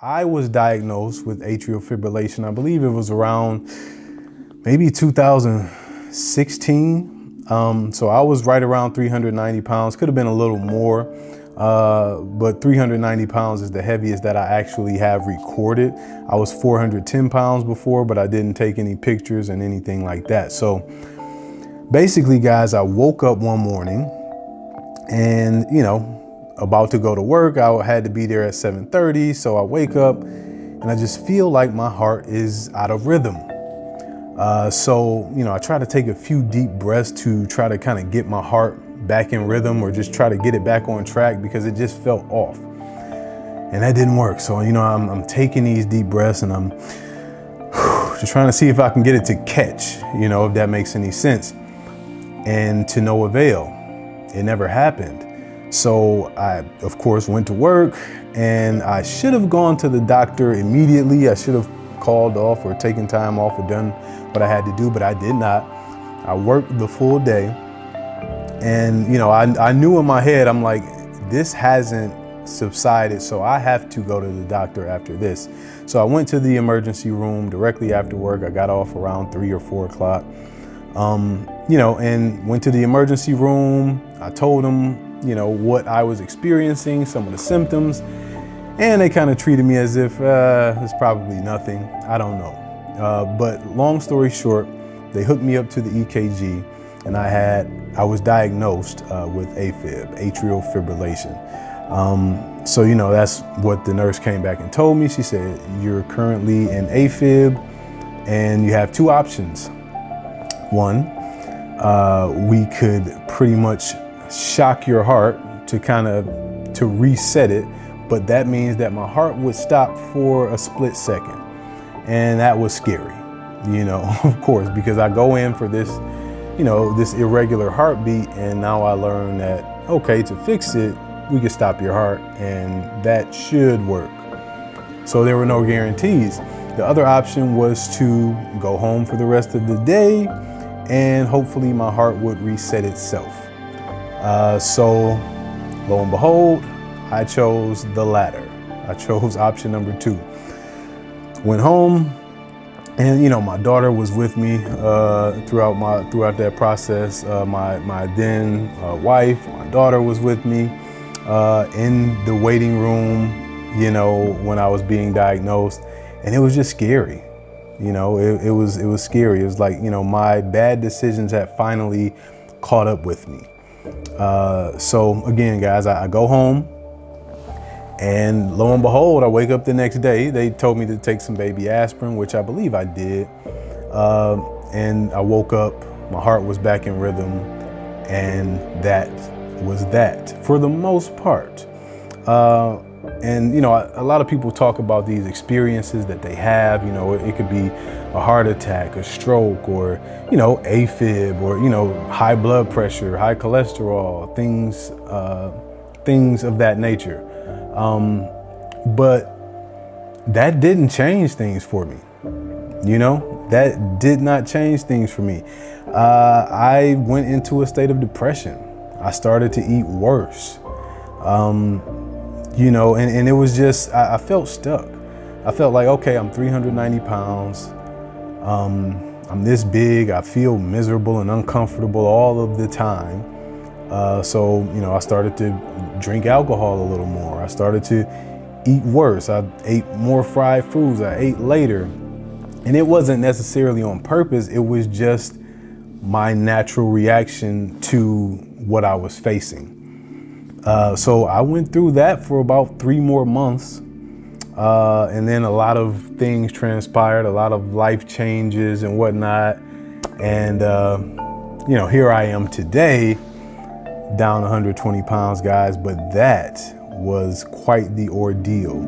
I was diagnosed with atrial fibrillation. I believe it was around maybe 2016. So I was right around 390 pounds, could have been a little more, but 390 pounds is the heaviest that I actually have recorded. I was 410 pounds before, but I didn't take any pictures and anything like that. So basically, guys, I woke up one morning and, about to go to work. I had to be there at 7:30. So I wake up and I just feel like my heart is out of rhythm. So I try to take a few deep breaths to try to kind of get my heart back in rhythm, or just try to get it back on track, because it just felt off. And that didn't work. So, I'm taking these deep breaths and I'm just trying to see if I can get it to catch, if that makes any sense. And to no avail. It never happened. So I, of course, went to work, and I should have gone to the doctor immediately. I should have called off or taken time off or done what I had to do, but I did not. I worked the full day. And, I knew in my head, I'm like, this hasn't subsided, so I have to go to the doctor after this. So I went to the emergency room directly after work. I got off around 3 or 4 o'clock, and went to the emergency room. I told them, what I was experiencing, some of the symptoms, and they kind of treated me as if it's probably nothing. I don't know. But long story short, they hooked me up to the EKG, and I was diagnosed with A-Fib, atrial fibrillation. So, that's what the nurse came back and told me. She said, you're currently in A-Fib, and you have 2 options. One, we could pretty much shock your heart to reset it, but that means that my heart would stop for a split second. And that was scary, of course, because I go in for this, this irregular heartbeat, and now I learn that, okay, to fix it, we can stop your heart, and that should work. So there were no guarantees. The other option was to go home for the rest of the day, and hopefully my heart would reset itself. So lo and behold, I chose the latter. I chose option number 2. Went home, and my daughter was with me throughout that process. My then wife, my daughter was with me in the waiting room, when I was being diagnosed, and it was just scary. It was scary. It was like, my bad decisions had finally caught up with me. So again, guys, I go home, and lo and behold, I wake up the next day. They told me to take some baby aspirin, which I believe I did. And I woke up, my heart was back in rhythm, and that was that for the most part. And, a lot of people talk about these experiences that they have. It could be a heart attack, a stroke, or, A-Fib, or, high blood pressure, high cholesterol, things of that nature. But that didn't change things for me. That did not change things for me. I went into a state of depression. I started to eat worse. And it was just, I felt stuck. I felt like, okay, I'm 390 pounds. I'm this big. I feel miserable and uncomfortable all of the time. So, I started to drink alcohol a little more. I started to eat worse. I ate more fried foods. I ate later. And it wasn't necessarily on purpose. It was just my natural reaction to what I was facing. So I went through that for about 3 more months. And then a lot of things transpired, a lot of life changes and whatnot. And, here I am today, down 120 pounds, guys, but that was quite the ordeal.